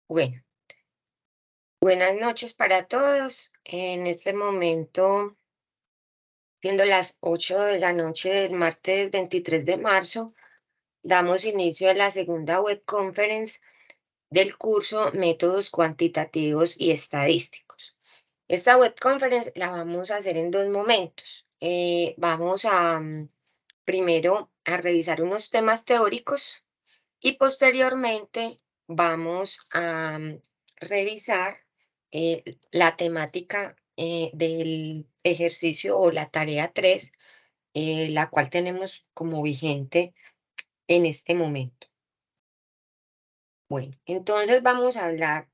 Bueno, buenas noches para todos. En este momento, siendo las 8 de la noche del martes 23 de marzo, damos inicio a la segunda web conference del curso Métodos Cuantitativos y Estadísticos. Esta web conference la vamos a hacer en dos momentos. Vamos a primero a revisar unos temas teóricos y posteriormente vamos a revisar la temática del ejercicio o la tarea 3, la cual tenemos como vigente en este momento. Bueno, entonces vamos a hablar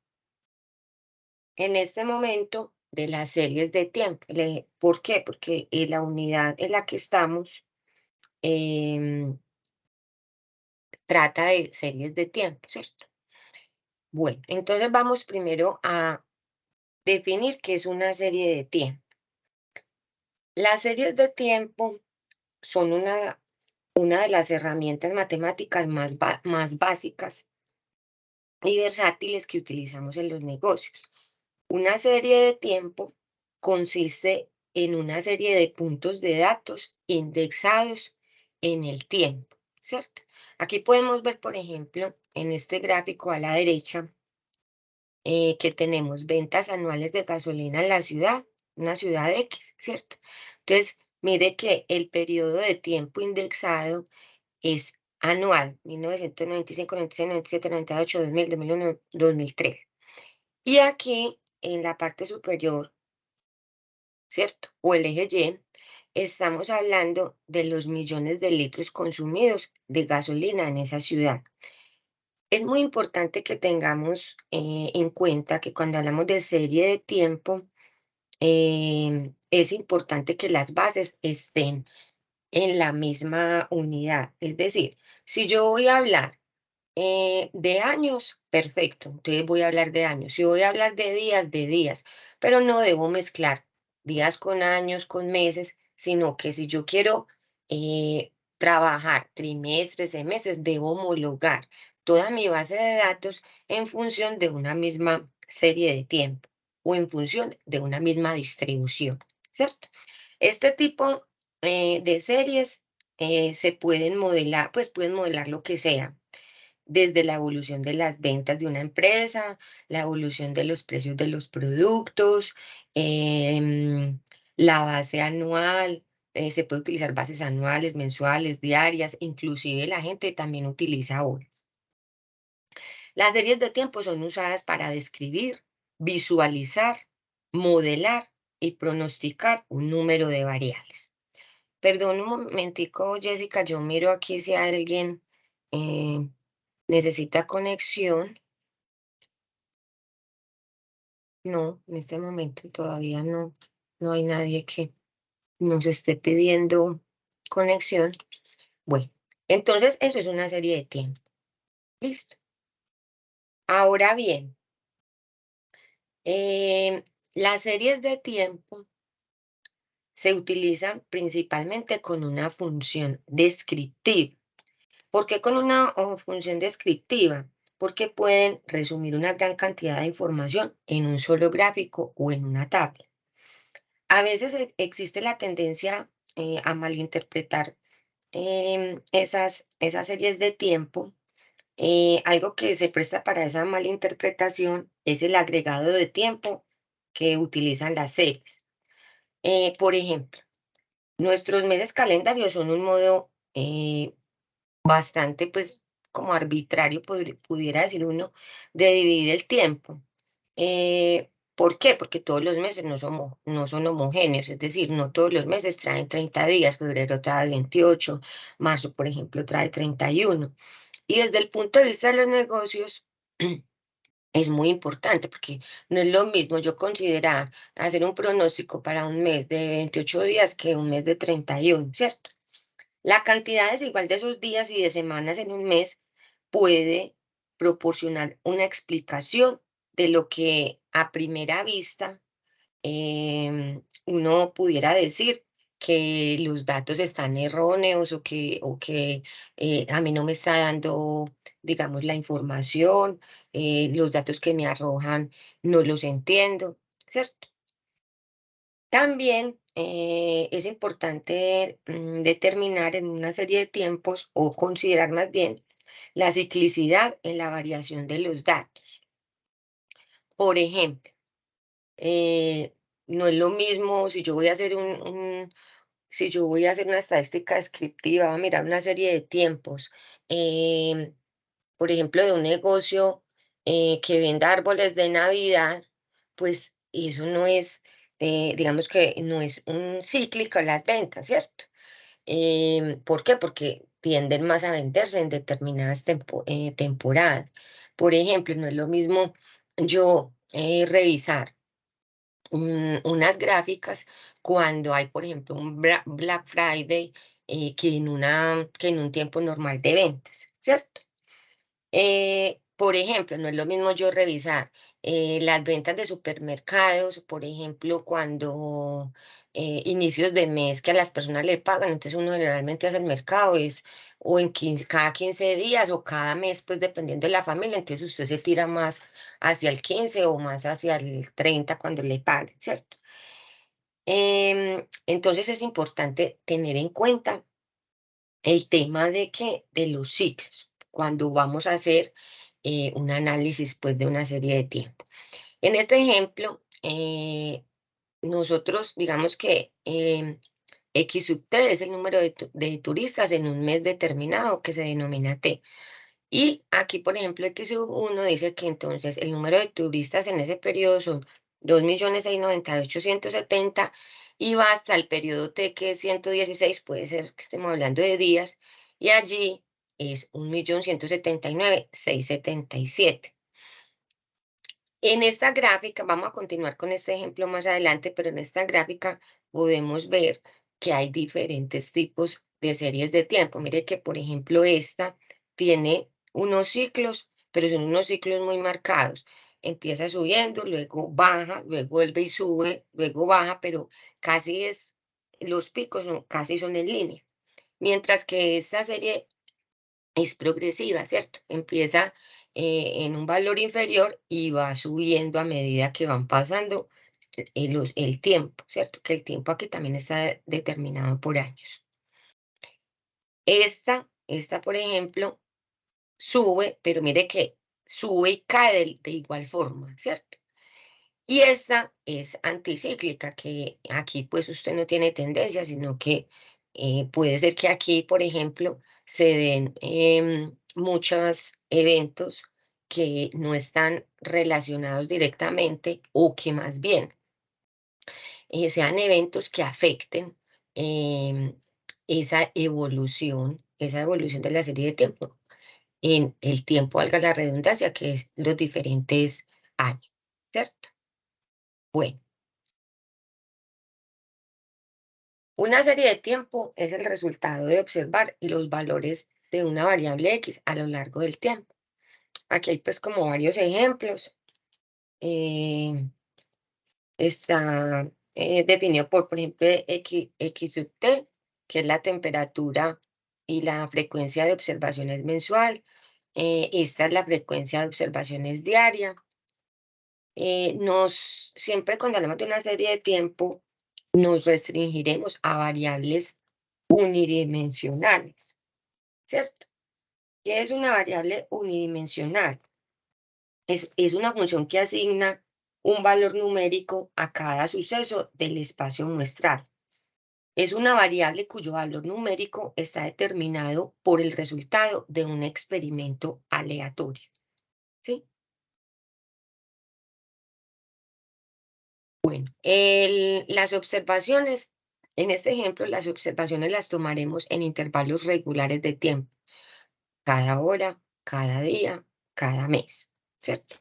en este momento de las series de tiempo. ¿Por qué? Porque la unidad en la que estamos em, trata de series de tiempo, ¿cierto? Bueno, entonces vamos primero a definir qué es una serie de tiempo. Las series de tiempo son una de las herramientas matemáticas más básicas y versátiles que utilizamos en los negocios. Una serie de tiempo consiste en una serie de puntos de datos indexados en el tiempo, ¿cierto? Aquí podemos ver, por ejemplo, en este gráfico a la derecha, que tenemos ventas anuales de gasolina en la ciudad, una ciudad X, ¿cierto? Entonces, mire que el periodo de tiempo indexado es anual, 1995, 96, 97, 98, 2000, 2001, 2003. Y aquí, en la parte superior, ¿cierto? O el eje Y, estamos hablando de los millones de litros consumidos de gasolina en esa ciudad. Es muy importante que tengamos en cuenta que cuando hablamos de serie de tiempo, es importante que las bases estén en la misma unidad. Es decir, si yo voy a hablar de años, perfecto, entonces voy a hablar de años. Si voy a hablar de días, pero no debo mezclar días con años, con meses, sino que si yo quiero trabajar trimestres, semestres, debo homologar toda mi base de datos en función de una misma serie de tiempo o en función de una misma distribución, ¿cierto? Este tipo de series se pueden modelar, pues pueden modelar lo que sea desde la evolución de las ventas de una empresa, la evolución de los precios de los productos, em, la base anual, se puede utilizar bases anuales, mensuales, diarias, inclusive la gente también utiliza horas. Las series de tiempo son usadas para describir, visualizar, modelar y pronosticar un número de variables. Perdón un momentico, Jessica, yo miro aquí si alguien eh, necesita conexión. No, en este momento todavía no hay nadie que nos esté pidiendo conexión. Bueno, entonces eso es una serie de tiempo. Listo. Ahora bien, las series de tiempo se utilizan principalmente con una función descriptiva. ¿Por qué con una función descriptiva? Porque pueden resumir una gran cantidad de información en un solo gráfico o en una tabla. A veces existe la tendencia a malinterpretar esas series de tiempo. Algo que se presta para esa malinterpretación es el agregado de tiempo que utilizan las series. Por ejemplo, nuestros meses calendarios son un modo bastante, pues, como arbitrario, pudiera decir uno, de dividir el tiempo. ¿Por qué? Porque todos los meses no son homogéneos, es decir, no todos los meses traen 30 días, febrero trae 28, marzo, por ejemplo, trae 31. Y desde el punto de vista de los negocios, es muy importante porque no es lo mismo yo considerar hacer un pronóstico para un mes de 28 días que un mes de 31, ¿cierto? La cantidad desigual de esos días y de semanas en un mes puede proporcionar una explicación de lo que a primera vista uno pudiera decir que los datos están erróneos o que a mí no me está dando, digamos, la información, los datos que me arrojan no los entiendo, ¿cierto? También es importante determinar en una serie de tiempos o considerar más bien la ciclicidad en la variación de los datos. Por ejemplo, eh, no es lo mismo si yo voy a hacer si yo voy a hacer una estadística descriptiva, voy a mirar una serie de tiempos, em, por ejemplo, de un negocio que venda árboles de Navidad, pues eso no es, digamos que no es un cíclico las ventas, ¿cierto? ¿Por qué? Porque tienden más a venderse en determinadas temporadas. Por ejemplo, no es lo mismo yo revisar unas gráficas cuando hay, por ejemplo, un Black Friday que en un tiempo normal de ventas, ¿cierto? Por ejemplo, no es lo mismo yo revisar las ventas de supermercados, por ejemplo, cuando inicios de mes que a las personas le pagan, entonces uno generalmente hace el mercado, es o en cada 15 días o cada mes, pues dependiendo de la familia, entonces usted se tira más hacia el 15 o más hacia el 30 cuando le paguen, ¿cierto? Entonces es importante tener en cuenta el tema de los ciclos, cuando vamos a hacer un análisis pues, de una serie de tiempo. En este ejemplo, nosotros digamos que X sub T es el número de turistas en un mes determinado que se denomina T. Y aquí, por ejemplo, X sub 1 dice que entonces el número de turistas en ese periodo son 2.698.170 y va hasta el periodo T, que es 116, puede ser que estemos hablando de días, y allí es 1.179.677. En esta gráfica, vamos a continuar con este ejemplo más adelante, pero en esta gráfica podemos ver que hay diferentes tipos de series de tiempo. Mire que, por ejemplo, esta tiene unos ciclos, pero son unos ciclos muy marcados. Empieza subiendo, luego baja, luego vuelve y sube, luego baja, pero casi es, los picos casi son en línea. Mientras que esta serie es progresiva, ¿cierto? Empieza en un valor inferior y va subiendo a medida que van pasando el tiempo, ¿cierto? Que el tiempo aquí también está determinado por años. Esta, por ejemplo, sube, pero mire que sube y cae de igual forma, ¿cierto? Y esta es anticíclica, que aquí pues usted no tiene tendencia, sino que puede ser que aquí, por ejemplo, se den muchos eventos que no están relacionados directamente o que más bien sean eventos que afecten em, esa evolución de la serie de tiempo en el tiempo, valga la redundancia, que es los diferentes años, ¿cierto? Bueno. Una serie de tiempo es el resultado de observar los valores de una variable X a lo largo del tiempo. Aquí hay pues como varios ejemplos. eh, Está definido por ejemplo, X sub T, que es la temperatura y la frecuencia de observaciones mensual. Esta es la frecuencia de observaciones diaria. Siempre cuando hablamos de una serie de tiempo, nos restringiremos a variables unidimensionales, ¿cierto? ¿Qué es una variable unidimensional? Es una función que asigna un valor numérico a cada suceso del espacio muestral. Es una variable cuyo valor numérico está determinado por el resultado de un experimento aleatorio, ¿sí? Bueno, las observaciones, en este ejemplo, las observaciones las tomaremos en intervalos regulares de tiempo, cada hora, cada día, cada mes, ¿cierto?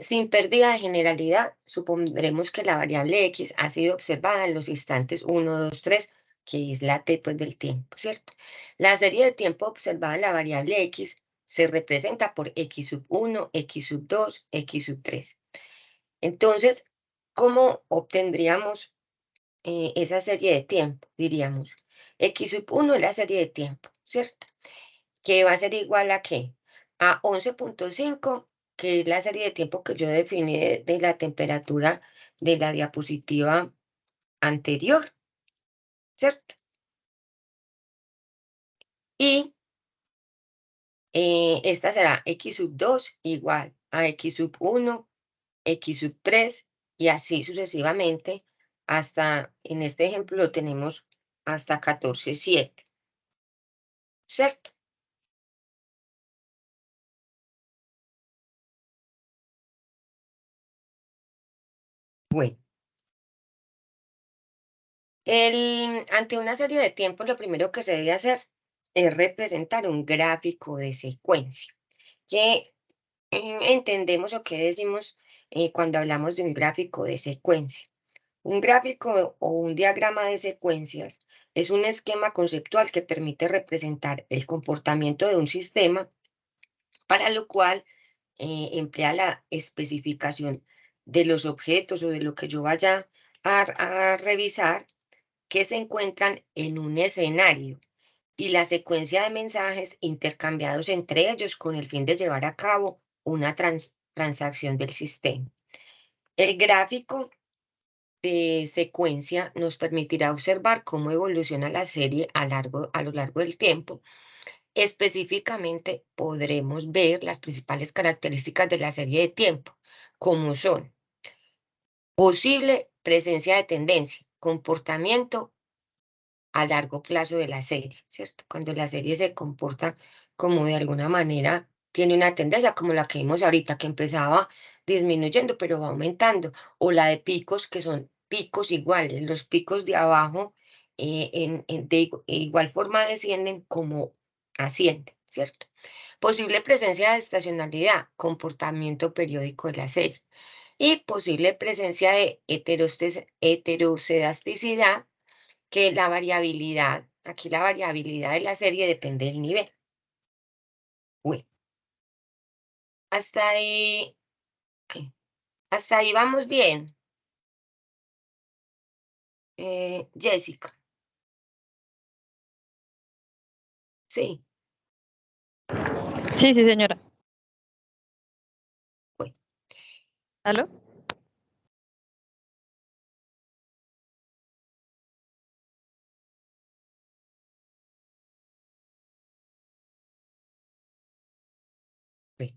Sin pérdida de generalidad, supondremos que la variable X ha sido observada en los instantes 1, 2, 3, que es la T pues, del tiempo, ¿cierto? La serie de tiempo observada en la variable X se representa por X sub 1, X sub 2, X sub 3. Entonces, ¿cómo obtendríamos esa serie de tiempo, diríamos. X sub 1 es la serie de tiempo, ¿cierto? Que va a ser igual a ¿qué? A 11.5, que es la serie de tiempo que yo definí de la temperatura de la diapositiva anterior, ¿cierto? Y esta será X sub 2 igual a X sub 1, X sub 3 y así sucesivamente hasta, en este ejemplo lo tenemos hasta 14,7, ¿cierto? Bueno, ante una serie de tiempos, lo primero que se debe hacer es representar un gráfico de secuencia, que entendemos o qué decimos cuando hablamos de un gráfico de secuencia. Un gráfico o un diagrama de secuencias es un esquema conceptual que permite representar el comportamiento de un sistema, para lo cual emplea la especificación de los objetos o de lo que yo vaya a revisar que se encuentran en un escenario y la secuencia de mensajes intercambiados entre ellos con el fin de llevar a cabo una transacción del sistema. El gráfico de secuencia nos permitirá observar cómo evoluciona la serie a lo largo del tiempo. Específicamente podremos ver las principales características de la serie de tiempo, como son posible presencia de tendencia, comportamiento a largo plazo de la serie, ¿cierto? Cuando la serie se comporta como de alguna manera tiene una tendencia como la que vimos ahorita, que empezaba disminuyendo, pero va aumentando, o la de picos, que son picos iguales, los picos de abajo igual forma descienden como ascienden, ¿cierto? Posible presencia de estacionalidad, comportamiento periódico de la serie, y posible presencia de heterocedasticidad, que la variabilidad, aquí la variabilidad de la serie depende del nivel. Bueno, hasta ahí, hasta ahí vamos bien. Jessica, sí, Sí, sí, señora. bueno. ¿Aló? Bueno.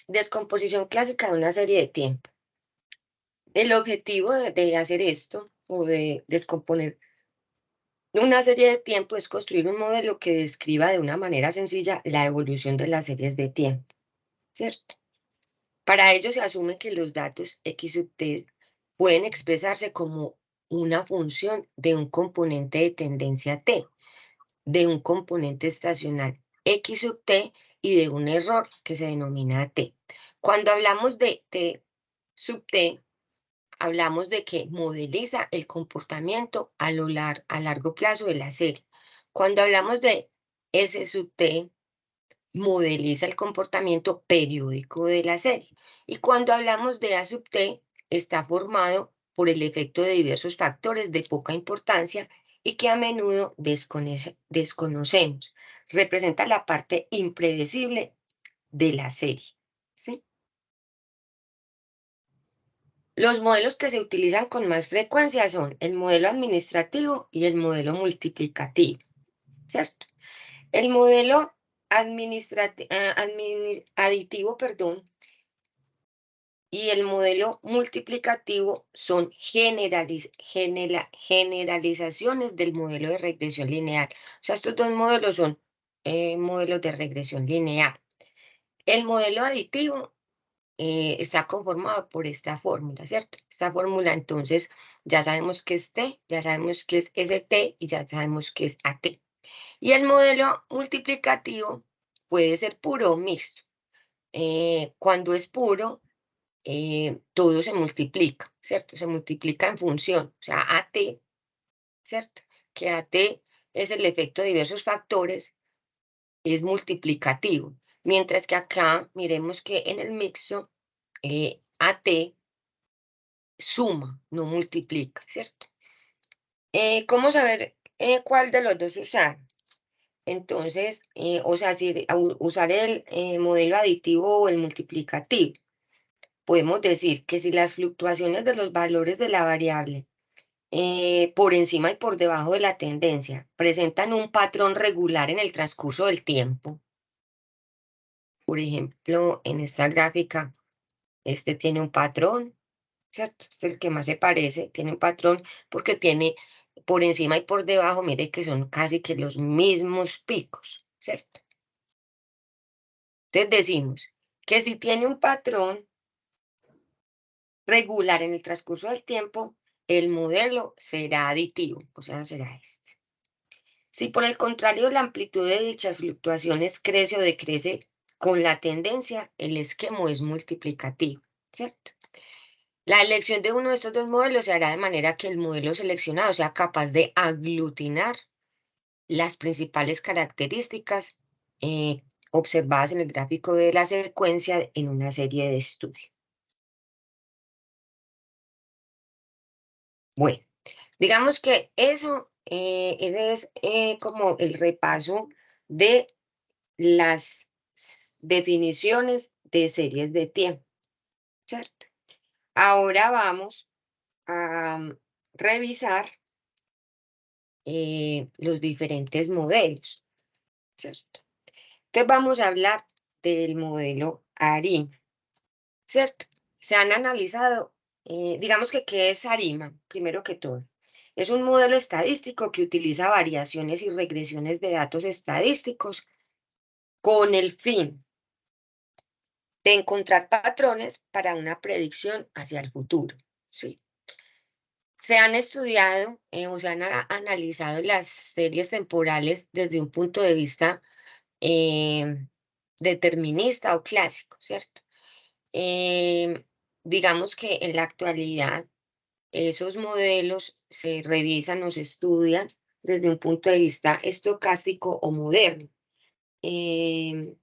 Descomposición clásica de una serie de tiempo. El objetivo de hacer esto o de descomponer una serie de tiempo es construir un modelo que describa de una manera sencilla la evolución de las series de tiempo, ¿cierto? Para ello se asume que los datos X sub t pueden expresarse como una función de un componente de tendencia t, de un componente estacional X sub t y de un error que se denomina t. Cuando hablamos de t sub t, hablamos de que modeliza el comportamiento a largo plazo de la serie. Cuando hablamos de S sub t, modeliza el comportamiento periódico de la serie. Y cuando hablamos de A sub t, está formado por el efecto de diversos factores de poca importancia y que a menudo desconocemos. Representa la parte impredecible de la serie, ¿sí? Los modelos que se utilizan con más frecuencia son el modelo administrativo y el modelo multiplicativo, ¿cierto? El modelo aditivo, perdón, y el modelo multiplicativo son generalizaciones del modelo de regresión lineal. O sea, estos dos modelos son modelos de regresión lineal. El modelo aditivo está conformado por esta fórmula, ¿cierto? Esta fórmula, entonces, ya sabemos que es T, ya sabemos que es ST y ya sabemos que es AT. Y el modelo multiplicativo puede ser puro o mixto. Cuando es puro, todo se multiplica, ¿cierto? Se multiplica en función, o sea, AT, ¿cierto? Que AT es el efecto de diversos factores, es multiplicativo. Mientras que acá, miremos que en el mixto, AT suma, no multiplica, ¿cierto? ¿Cómo saber cuál de los dos usar? Entonces, o sea, si usar el modelo aditivo o el multiplicativo. Podemos decir que si las fluctuaciones de los valores de la variable por encima y por debajo de la tendencia presentan un patrón regular en el transcurso del tiempo, por ejemplo, en esta gráfica, este tiene un patrón, ¿cierto? Este es el que más se parece, tiene un patrón porque tiene por encima y por debajo, mire que son casi que los mismos picos, ¿cierto? Entonces decimos que si tiene un patrón regular en el transcurso del tiempo, el modelo será aditivo, o sea, será este. Si por el contrario la amplitud de dichas fluctuaciones crece o decrece con la tendencia, el esquema es multiplicativo, ¿cierto? La elección de uno de estos dos modelos se hará de manera que el modelo seleccionado sea capaz de aglutinar las principales características observadas en el gráfico de la secuencia en una serie de estudios. Bueno, digamos que eso ese es como el repaso de las definiciones de series de tiempo, ¿cierto? Ahora vamos a revisar los diferentes modelos, ¿cierto? Entonces vamos a hablar del modelo ARIMA, ¿cierto? Se han analizado, digamos que ¿qué es ARIMA? Primero que todo. Es un modelo estadístico que utiliza variaciones y regresiones de datos estadísticos con el fin de encontrar patrones para una predicción hacia el futuro, ¿sí? Se han estudiado o se han analizado las series temporales desde un punto de vista eh, determinista o clásico, ¿cierto? Em, digamos que en la actualidad esos modelos se revisan o se estudian desde un punto de vista estocástico o moderno. em,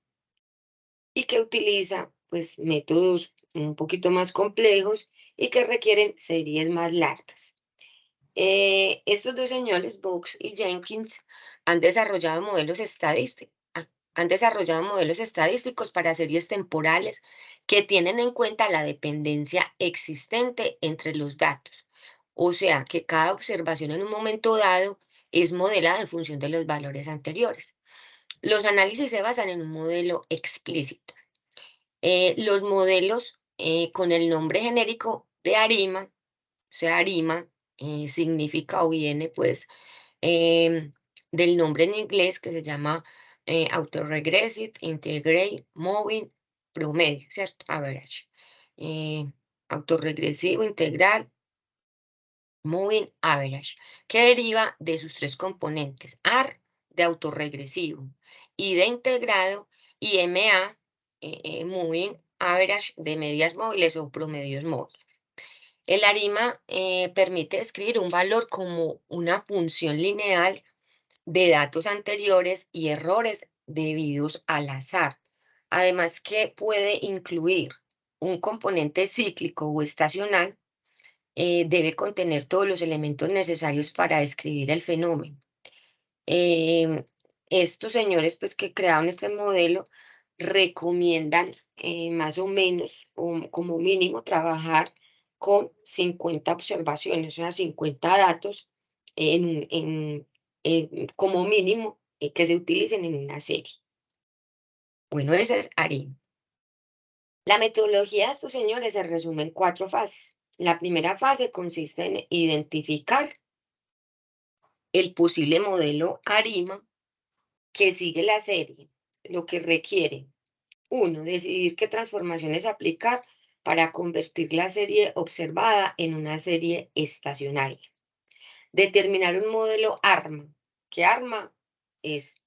y que utiliza pues métodos un poquito más complejos y que requieren series más largas. Estos dos señores, Box y Jenkins, han desarrollado modelos estadísticos. Han desarrollado modelos estadísticos para series temporales que tienen en cuenta la dependencia existente entre los datos. O sea, que cada observación en un momento dado es modelada en función de los valores anteriores. Los análisis se basan en un modelo explícito. Los modelos con el nombre genérico de ARIMA, o sea, ARIMA significa o viene pues del nombre en inglés que se llama Autoregressive Integrate Moving Promedio, ¿cierto? Average. Eh, Autorregresivo integral Moving Average, que deriva de sus tres componentes, AR de autorregresivo, I de integrado y MA, Moving Average de medias móviles o promedios móviles. El ARIMA permite escribir un valor como una función lineal de datos anteriores y errores debidos al azar. Además que puede incluir un componente cíclico o estacional, debe contener todos los elementos necesarios para describir el fenómeno. Em, Estos señores, pues, que crearon este modelo, recomiendan más o menos, o como mínimo, trabajar con 50 observaciones, o sea, 50 datos como mínimo que se utilicen en una serie. Bueno, ese es ARIM. La metodología de estos señores se resume en cuatro fases. La primera fase consiste en identificar el posible modelo ARIMA que sigue la serie, lo que requiere, uno, decidir qué transformaciones aplicar para convertir la serie observada en una serie estacionaria. Determinar un modelo ARMA, que ARMA es,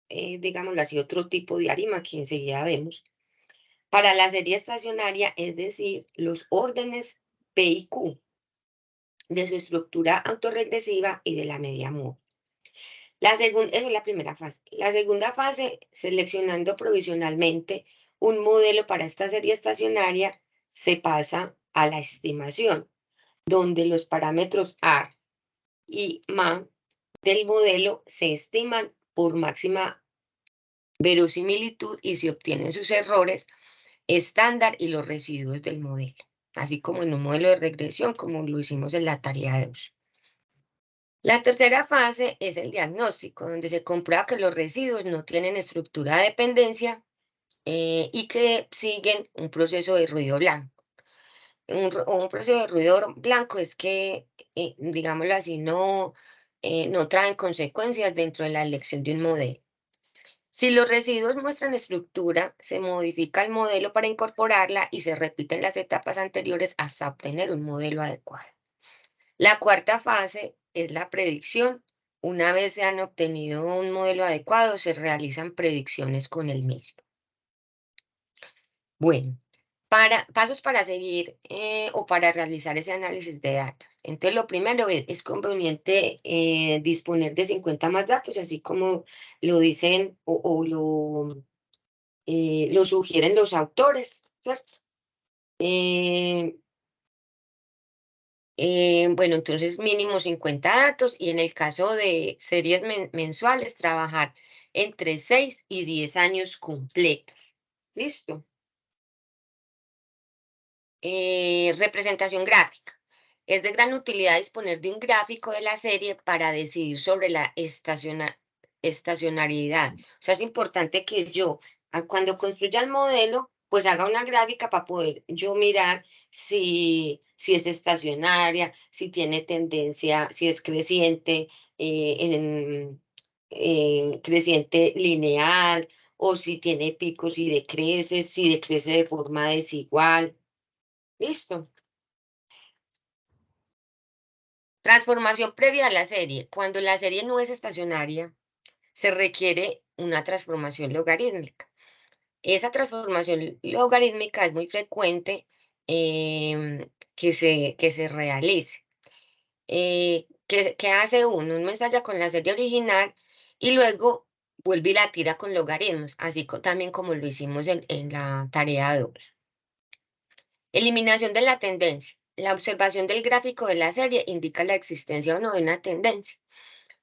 digámoslo así, otro tipo de ARIMA que enseguida vemos, para la serie estacionaria, es decir, los órdenes P y Q de su estructura autorregresiva y de la media móvil. Eso es la primera fase. La segunda fase, seleccionando provisionalmente un modelo para esta serie estacionaria, se pasa a la estimación, donde los parámetros R y ma del modelo se estiman por máxima verosimilitud y se obtienen sus errores estándar y los residuos del modelo, así como en un modelo de regresión, como lo hicimos en la tarea 2. La tercera fase es el diagnóstico, donde se comprueba que los residuos no tienen estructura de dependencia y que siguen un proceso de ruido blanco. Un proceso de ruido blanco es que, digámoslo así, no traen consecuencias dentro de la elección de un modelo. Si los residuos muestran estructura, se modifica el modelo para incorporarla y se repiten las etapas anteriores hasta obtener un modelo adecuado. La cuarta fase es la predicción. Una vez se han obtenido un modelo adecuado, se realizan predicciones con el mismo. Bueno, pasos para seguir o para realizar ese análisis de datos. Entonces, lo primero es conveniente disponer de 50 más datos, así como lo dicen lo sugieren los autores, ¿cierto? Eh, bueno, entonces mínimo 50 datos y en el caso de series mensuales, trabajar entre 6 y 10 años completos. ¿Listo? Representación gráfica. Es de gran utilidad disponer de un gráfico de la serie para decidir sobre la estacionalidad. O sea, es importante que yo, cuando construya el modelo, pues haga una gráfica para poder yo mirar si es estacionaria, si tiene tendencia, si es creciente, creciente lineal, o si tiene picos y decreces, si decrece de forma desigual. Listo. Transformación previa a la serie. Cuando la serie no es estacionaria, se requiere una transformación logarítmica. Esa transformación logarítmica es muy frecuente que se realice. ¿Qué hace uno? Uno ensaya con la serie original y luego vuelve y la tira con logaritmos, así también como lo hicimos en la tarea 2. Eliminación de la tendencia. La observación del gráfico de la serie indica la existencia o no de una tendencia.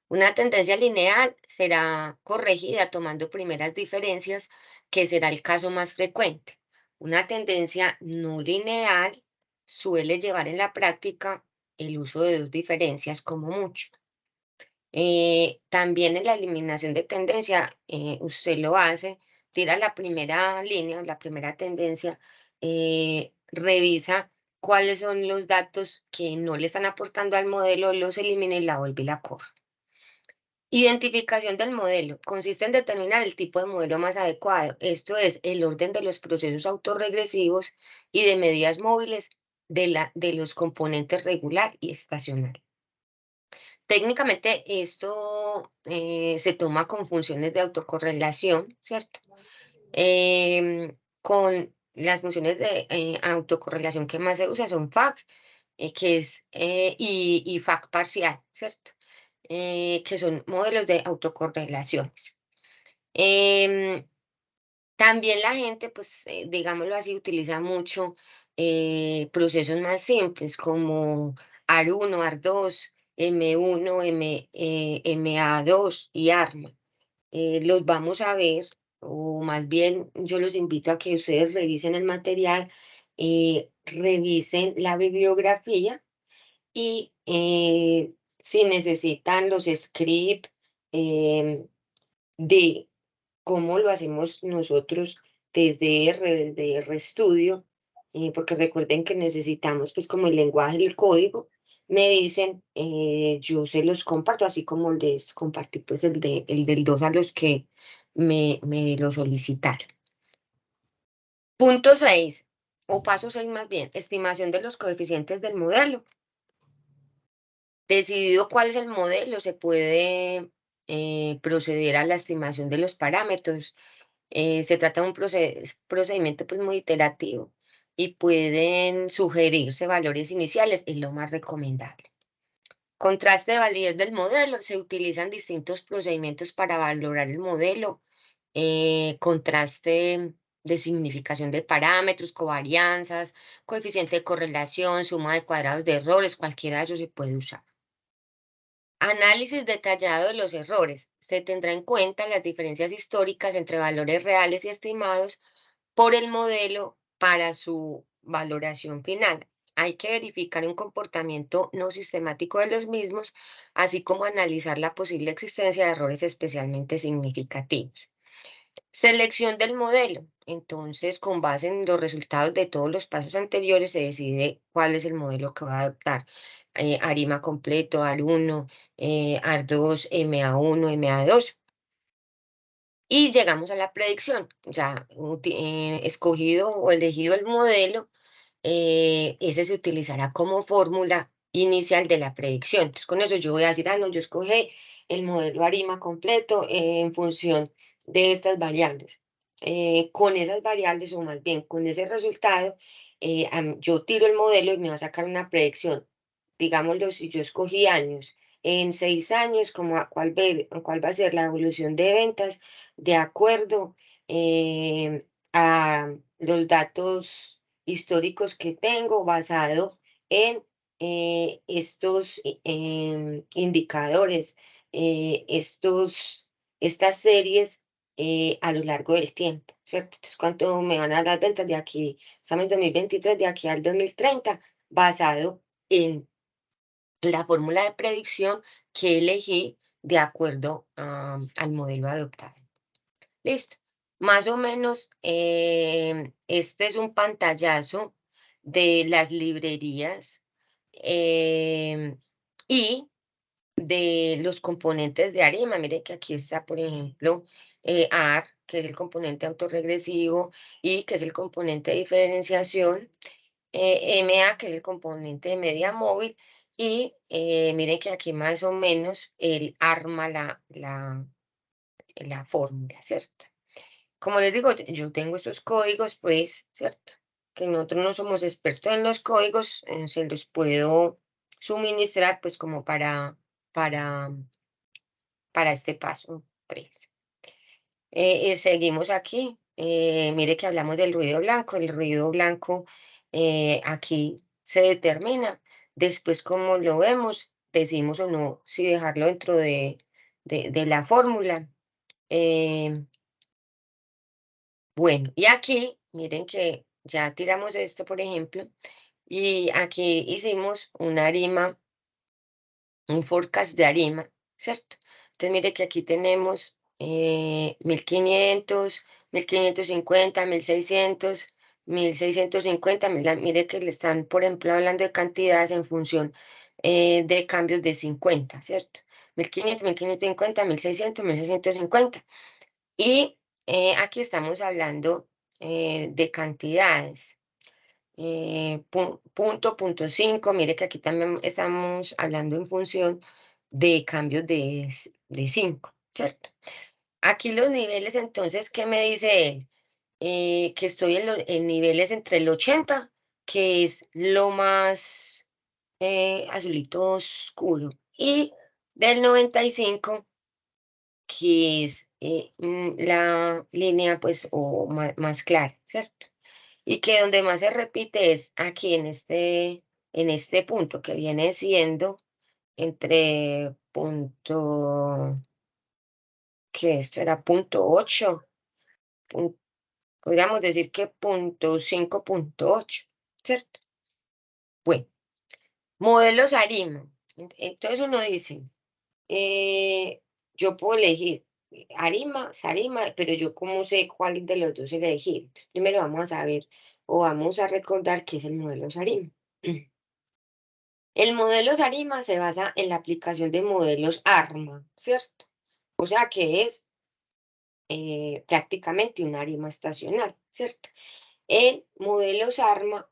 Una tendencia lineal será corregida tomando primeras diferencias, que será el caso más frecuente. Una tendencia no lineal suele llevar en la práctica el uso de dos diferencias como mucho. También en la eliminación de tendencia, usted lo hace, tira la primera línea, la primera tendencia, revisa cuáles son los datos que no le están aportando al modelo, los elimina y la vuelve y la corre. Identificación del modelo. Consiste en determinar el tipo de modelo más adecuado. Esto es el orden de los procesos autorregresivos y de medidas móviles de los componentes regular y estacional. Técnicamente esto se toma con funciones de autocorrelación, ¿cierto? Con las funciones de autocorrelación que más se usa son FAC, que es, y FAC parcial, ¿cierto? Que son modelos de autocorrelaciones. Em, También la gente, pues, digámoslo así, utiliza mucho procesos más simples como AR1, AR2, M1, MA2 y ARMA. Los vamos a ver, o más bien yo los invito a que ustedes revisen el material, revisen la bibliografía y si necesitan los scripts de cómo lo hacemos nosotros desde RStudio, porque recuerden que necesitamos pues como el lenguaje, el código, me dicen, yo se los comparto, así como les compartí pues el del 2 a los que me lo solicitaron. Punto 6 o paso 6 más bien, estimación de los coeficientes del modelo. Decidido cuál es el modelo, se puede proceder a la estimación de los parámetros. Se trata de un procedimiento pues, muy iterativo y pueden sugerirse valores iniciales, es lo más recomendable. Contraste de validez del modelo. Se utilizan distintos procedimientos para valorar el modelo. Contraste de significación de parámetros, covarianzas, coeficiente de correlación, suma de cuadrados de errores, cualquiera de ellos se puede usar. Análisis detallado de los errores. Se tendrá en cuenta las diferencias históricas entre valores reales y estimados por el modelo para su valoración final. Hay que verificar un comportamiento no sistemático de los mismos, así como analizar la posible existencia de errores especialmente significativos. Selección del modelo. Entonces, con base en los resultados de todos los pasos anteriores, se decide cuál es el modelo que va a adoptar. ARIMA completo, AR1, AR2, MA1, MA2. Y llegamos a la predicción. Ya escogido o elegido el modelo, ese se utilizará como fórmula inicial de la predicción. Entonces, con eso yo voy a decir, no, yo escogí el modelo ARIMA completo en función de estas variables. Con esas variables, o más bien con ese resultado, yo tiro el modelo y me va a sacar una predicción. Digámoslo, si yo escogí años, en 6 años, cuál va a ser la evolución de ventas de acuerdo a los datos históricos que tengo basado en estos indicadores, estas series a lo largo del tiempo, ¿cierto? Entonces, ¿cuánto me van a dar las ventas de aquí, estamos en 2023, de aquí al 2030, basado en la fórmula de predicción que elegí de acuerdo al modelo adoptado? Listo. Más o menos, este es un pantallazo de las librerías y de los componentes de ARIMA. Mire que aquí está, por ejemplo, AR, que es el componente autorregresivo, y que es el componente de diferenciación, MA, que es el componente de media móvil, y miren que aquí más o menos él arma la fórmula, ¿cierto? Como les digo, yo tengo estos códigos, pues, ¿cierto? Que nosotros no somos expertos en los códigos, se los puedo suministrar, pues, como para, para este paso 3. Seguimos aquí. Mire que hablamos del ruido blanco. El ruido blanco aquí se determina. Después, como lo vemos, decimos o no si dejarlo dentro de la fórmula. Eh, Bueno, y aquí, miren que ya tiramos esto, por ejemplo, y aquí hicimos una arima, un forecast de arima, ¿cierto? Entonces, mire que aquí tenemos 1500, 1550, 1600, 1650. Mire que le están, por ejemplo, hablando de cantidades en función de cambios de 50, ¿cierto? 1500, 1550, 1600, 1650. Y aquí estamos hablando de cantidades. Punto 5, mire que aquí también estamos hablando en función de cambios de 5, ¿cierto? Aquí los niveles, entonces, ¿qué me dice él? Que estoy en niveles entre el 80, que es lo más azulito oscuro, y del 95, que es la línea pues o más clara, ¿cierto? Y que donde más se repite es aquí en este punto que viene siendo entre punto, que esto era punto 8, podríamos decir que punto 5, punto 8, ¿cierto? Bueno, modelos ARIMA. Entonces uno dice, Eh, yo puedo elegir Arima, Sarima, pero yo cómo sé cuál de los dos elegir. Entonces, primero vamos a saber o vamos a recordar qué es el modelo Sarima. El modelo Sarima se basa en la aplicación de modelos ARMA, ¿cierto? O sea que es prácticamente un ARIMA estacional, ¿cierto? El modelo SARMA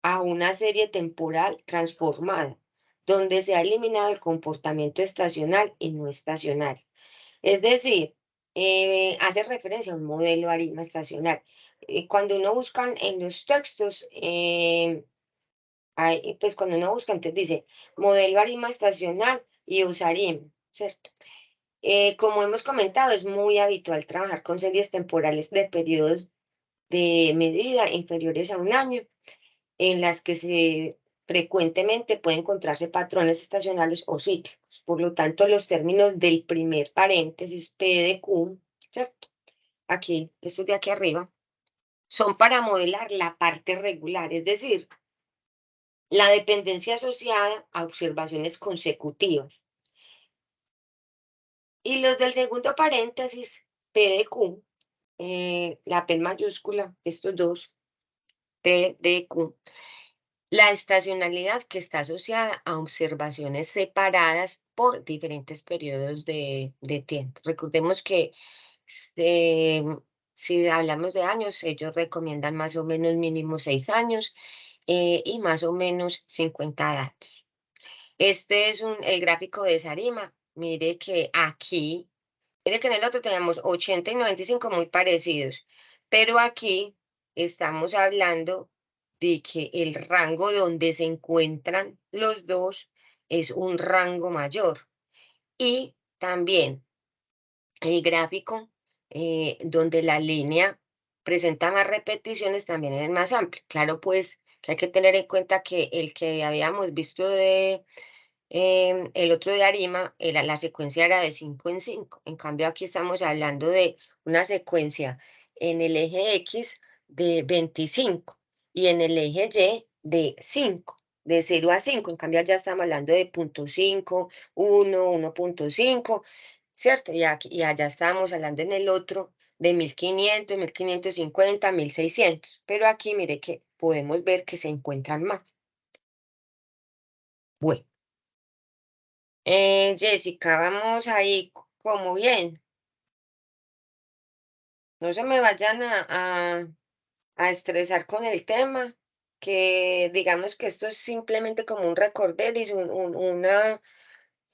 a una serie temporal transformada, donde se ha eliminado el comportamiento estacional y no estacionario. Es decir, hace referencia a un modelo ARIMA estacional. Cuando uno busca en los textos, pues cuando uno busca, entonces dice modelo ARIMA estacional y USARIMA, ¿cierto? Como hemos comentado, es muy habitual trabajar con series temporales de periodos de medida inferiores a un año, en las que se frecuentemente puede encontrarse patrones estacionales o cíclicos. Por lo tanto, los términos del primer paréntesis P de Q, ¿cierto? Aquí, estos de aquí arriba, son para modelar la parte regular, es decir, la dependencia asociada a observaciones consecutivas. Y los del segundo paréntesis, P de Q, la P en mayúscula, estos dos, P de Q, la estacionalidad que está asociada a observaciones separadas por diferentes periodos de tiempo. Recordemos que se- si hablamos de años, ellos recomiendan más o menos mínimo 6 años y más o menos 50 datos. Este es el gráfico de Sarima. Mire que aquí, mire que en el otro tenemos 80 y 95 muy parecidos, pero aquí estamos hablando de que el rango donde se encuentran los dos es un rango mayor. Y también el gráfico donde la línea presenta más repeticiones también es el más amplio. Claro, pues que hay que tener en cuenta que el que habíamos visto el otro de Arima, la secuencia era de 5 en 5. En cambio, aquí estamos hablando de una secuencia en el eje X de 25 y en el eje Y de 5, de 0 a 5. En cambio, ya estamos hablando de 0.5, 1, 1.5, ¿cierto? Y allá estábamos hablando en el otro de 1500, 1550, 1600. Pero aquí mire que podemos ver que se encuentran más. Bueno. Jessica, vamos ahí como bien. No se me vayan a estresar con el tema, que digamos que esto es simplemente como un recorderis,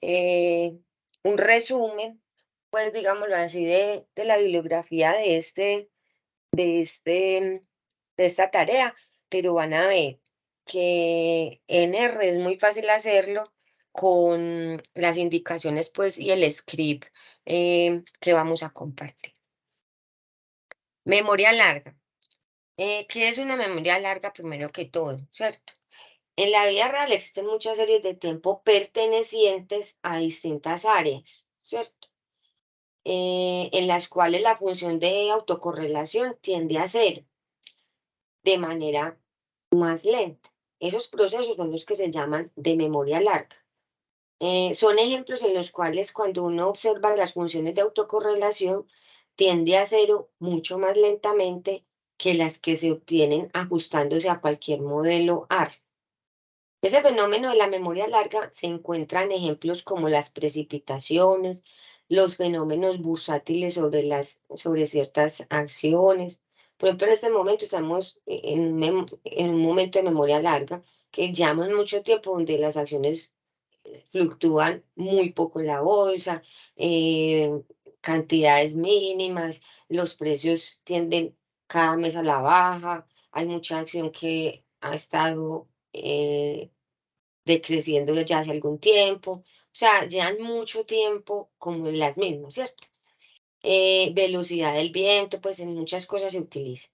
eh, un resumen, pues digámoslo así, de la bibliografía de de esta tarea, pero van a ver que en R es muy fácil hacerlo con las indicaciones, pues, y el script que vamos a compartir. Memoria larga. ¿Qué es una memoria larga primero que todo? ¿Cierto? En la vida real existen muchas series de tiempo pertenecientes a distintas áreas, ¿cierto? En las cuales la función de autocorrelación tiende a cero de manera más lenta. Esos procesos son los que se llaman de memoria larga. Son ejemplos en los cuales cuando uno observa las funciones de autocorrelación tiende a cero mucho más lentamente que las que se obtienen ajustándose a cualquier modelo R. Ese fenómeno de la memoria larga se encuentra en ejemplos como las precipitaciones, los fenómenos bursátiles sobre ciertas acciones. Por ejemplo, en este momento estamos en un momento de memoria larga que llevamos mucho tiempo donde las acciones fluctúan muy poco en la bolsa, eh, cantidades mínimas, los precios tienden cada mes a la baja, hay mucha acción que ha estado decreciendo ya hace algún tiempo, o sea, llevan mucho tiempo como en las mismas, ¿cierto? Velocidad del viento, pues en muchas cosas se utiliza.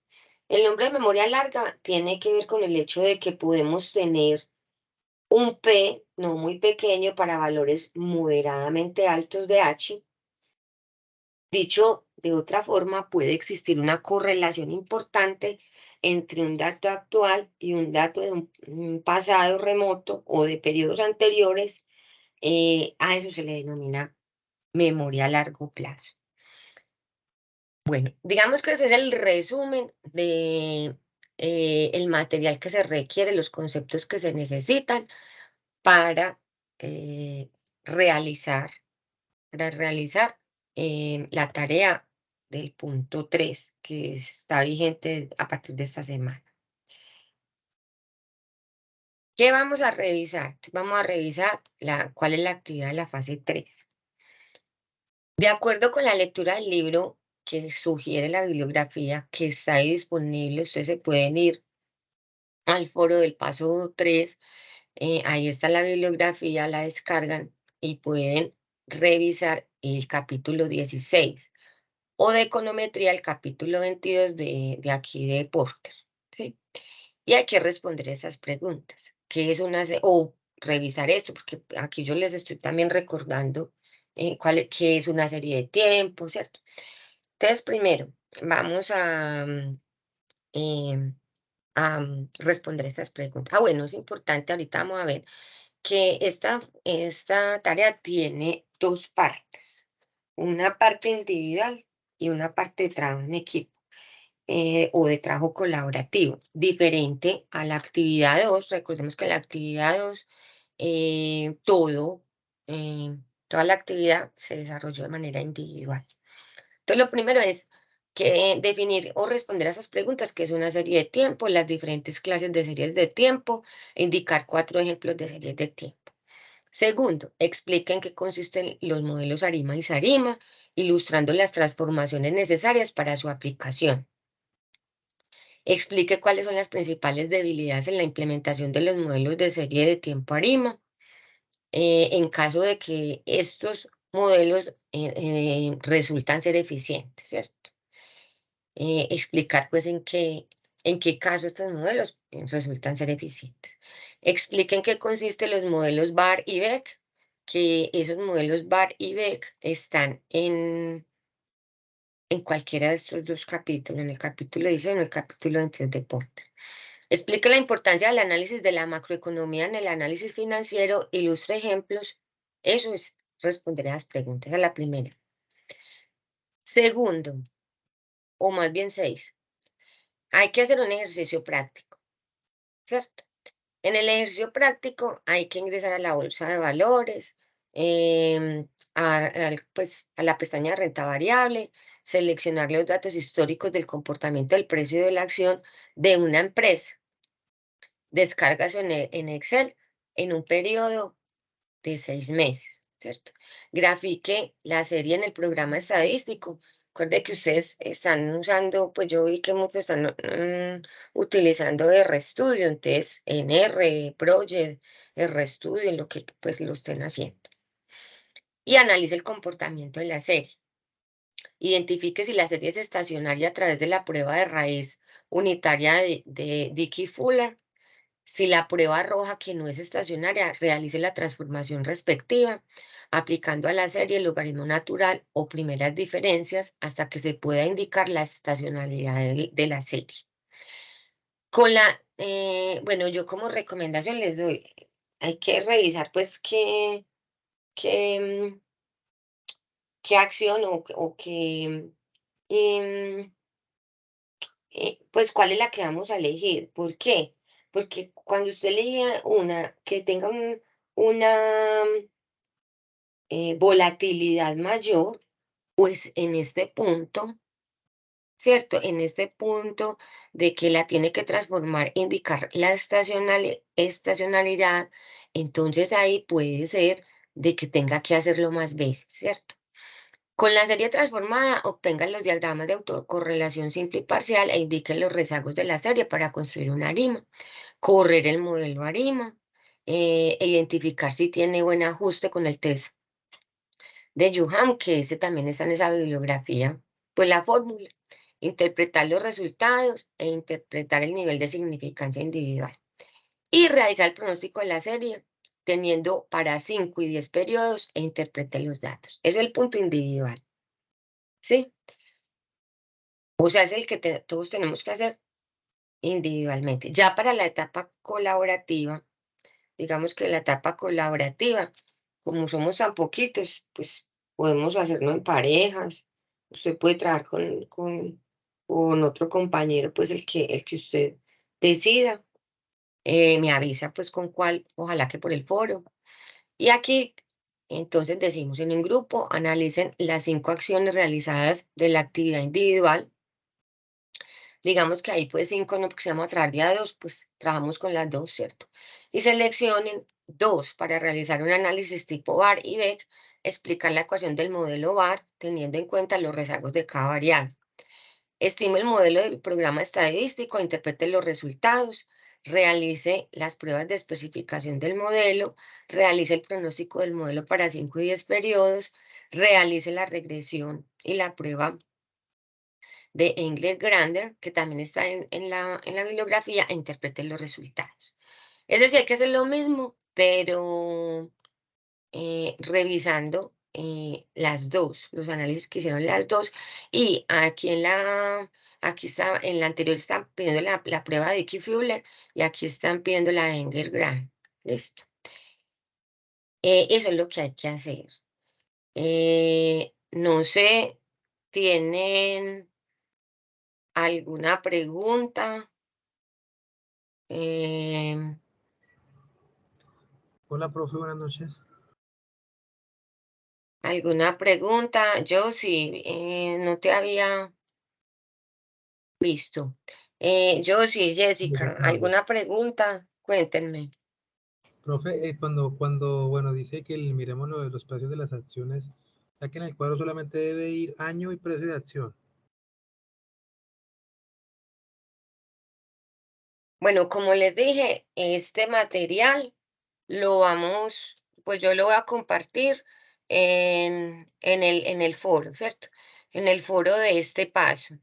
El nombre de memoria larga tiene que ver con el hecho de que podemos tener un P no muy pequeño para valores moderadamente altos de H. Dicho de otra forma, puede existir una correlación importante entre un dato actual y un dato de un pasado remoto o de periodos anteriores. A eso se le denomina memoria a largo plazo. Bueno, digamos que ese es el resumen de el material que se requiere, los conceptos que se necesitan para eh, realizar, la tarea del punto 3 que está vigente a partir de esta semana. ¿Qué vamos a revisar? Vamos a revisar cuál es la actividad de la fase 3. De acuerdo con la lectura del libro que sugiere la bibliografía que está ahí disponible, ustedes se pueden ir al foro del paso 3. Ahí está la bibliografía, la descargan y pueden revisar el capítulo 16 o de econometría el capítulo 22 de aquí de Porter, ¿sí? Y hay que responder esas preguntas. qué es o revisar esto, porque aquí yo les estoy también recordando qué es una serie de tiempo, ¿cierto? Entonces, primero, vamos responder estas preguntas. Bueno, es importante, ahorita vamos a ver que esta tarea tiene dos partes, una parte individual y una parte de trabajo en equipo o de trabajo colaborativo, diferente a la actividad 2. Recordemos que la actividad 2, eh, toda la actividad se desarrolló de manera individual. Entonces, lo primero es que definir o responder a esas preguntas, que es una serie de tiempo, las diferentes clases de series de tiempo, e indicar 4 ejemplos de series de tiempo. Segundo, explica en qué consisten los modelos ARIMA y SARIMA, ilustrando las transformaciones necesarias para su aplicación. Explique cuáles son las principales debilidades en la implementación de los modelos de serie de tiempo ARIMA, en caso de que estos modelos resultan ser eficientes, ¿cierto? Explicar pues en qué caso estos modelos resultan ser eficientes. Explique en qué consisten los modelos BAR y BEC, que esos modelos BAR y BEC están en cualquiera de estos dos capítulos, en el capítulo 16 o en el capítulo 22 de Porter. Explique la importancia del análisis de la macroeconomía en el análisis financiero, ilustre ejemplos. Eso es responder a las preguntas, a la primera. Segundo, o más bien 6, hay que hacer un ejercicio práctico, ¿cierto? En el ejercicio práctico hay que ingresar a la bolsa de valores, pues, a la pestaña de renta variable, seleccionar los datos históricos del comportamiento del precio de la acción de una empresa. Descarga eso en Excel en un periodo de 6 meses, ¿cierto? Grafique la serie en el programa estadístico. Recuerde que ustedes están usando, pues yo vi que muchos están utilizando RStudio, entonces en Project, RStudio, en lo que pues lo estén haciendo. Y analice el comportamiento de la serie. Identifique si la serie es estacionaria a través de la prueba de raíz unitaria de Dickey-Fuller. Si la prueba arroja que no es estacionaria, realice la transformación respectiva, aplicando a la serie el logaritmo natural o primeras diferencias hasta que se pueda indicar la estacionalidad de la serie. Bueno, yo como recomendación les doy, hay que revisar pues qué, qué acción o qué, em, pues cuál es la que vamos a elegir. ¿Por qué? Porque cuando usted elige una que tenga una volatilidad mayor, pues en este punto, ¿cierto? En este punto de que la tiene que transformar, indicar la estacionalidad, entonces ahí puede ser de que tenga que hacerlo más veces, ¿cierto? Con la serie transformada, obtengan los diagramas de autocorrelación simple y parcial e indiquen los rezagos de la serie para construir una ARIMA. Correr el modelo ARIMA, e identificar si tiene buen ajuste con el test de Yuham, que ese también está en esa bibliografía, pues la fórmula, interpretar los resultados e interpretar el nivel de significancia individual. Y realizar el pronóstico de la serie, teniendo para 5 y 10 periodos e interprete los datos. Es el punto individual, ¿sí? O sea, es el que todos tenemos que hacer individualmente. Ya para la etapa colaborativa, digamos que la etapa colaborativa, como somos tan poquitos, pues podemos hacerlo en parejas. Usted puede trabajar con otro compañero, pues el que usted decida. Me avisa pues con cuál, ojalá que por el foro. Y aquí, entonces decimos en un grupo, analicen las 5 acciones realizadas de la actividad individual. Digamos que ahí pues 5 no, porque se vamos a trabajar día 2, pues trabajamos con las 2, ¿cierto? Y seleccionen 2 para realizar un análisis tipo VAR y BEC, explicar la ecuación del modelo VAR teniendo en cuenta los rezagos de cada variable. Estime el modelo del programa estadístico, interprete los resultados, realice las pruebas de especificación del modelo, realice el pronóstico del modelo para 5 y 10 periodos, realice la regresión y la prueba de Engler Grander, que también está en la bibliografía, e interprete los resultados. Es decir, hay que hacer lo mismo, pero revisando las dos, los análisis que hicieron las dos. Y aquí está, en la anterior están pidiendo la prueba de Icky Fuller y aquí están pidiendo la de Engelgrad. Listo. Eso es lo que hay que hacer. No sé, ¿tienen alguna pregunta? Em, Hola, profe, buenas noches. ¿Alguna pregunta? Yo sí, no te había visto. Yo sí, Muy Jessica, amable. ¿alguna pregunta? Cuéntenme. Profe, bueno, dice que miremos lo de los precios de las acciones, ya que en el cuadro solamente debe ir año y precio de acción. Bueno, como les dije, este material pues yo lo voy a compartir en el foro, ¿cierto? En el foro de este paso.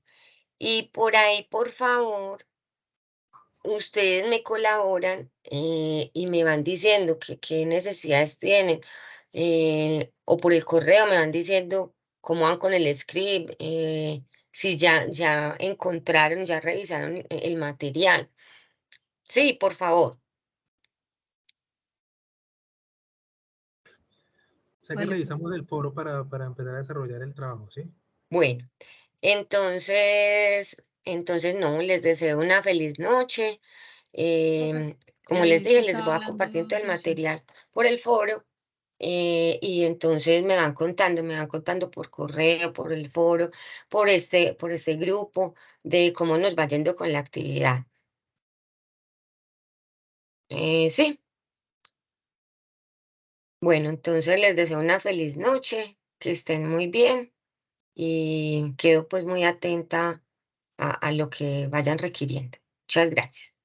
Y por ahí, por favor, ustedes me colaboran y me van diciendo qué necesidades tienen, o por el correo me van diciendo cómo van con el script, si ya encontraron, ya revisaron el material. Sí, por favor. O sea que Vale, profe. revisamos el foro para empezar a desarrollar el trabajo, ¿sí? Bueno, entonces no, les deseo una feliz noche. Profe, Como les que dije, les estaba voy a compartir hablando todo el Yoshi. material por el foro. Y entonces me van contando por correo, por el foro, por este grupo, de cómo nos va yendo con la actividad. Sí, bueno, entonces les deseo una feliz noche, que estén muy bien y quedo pues muy atenta a lo que vayan requiriendo. Muchas gracias.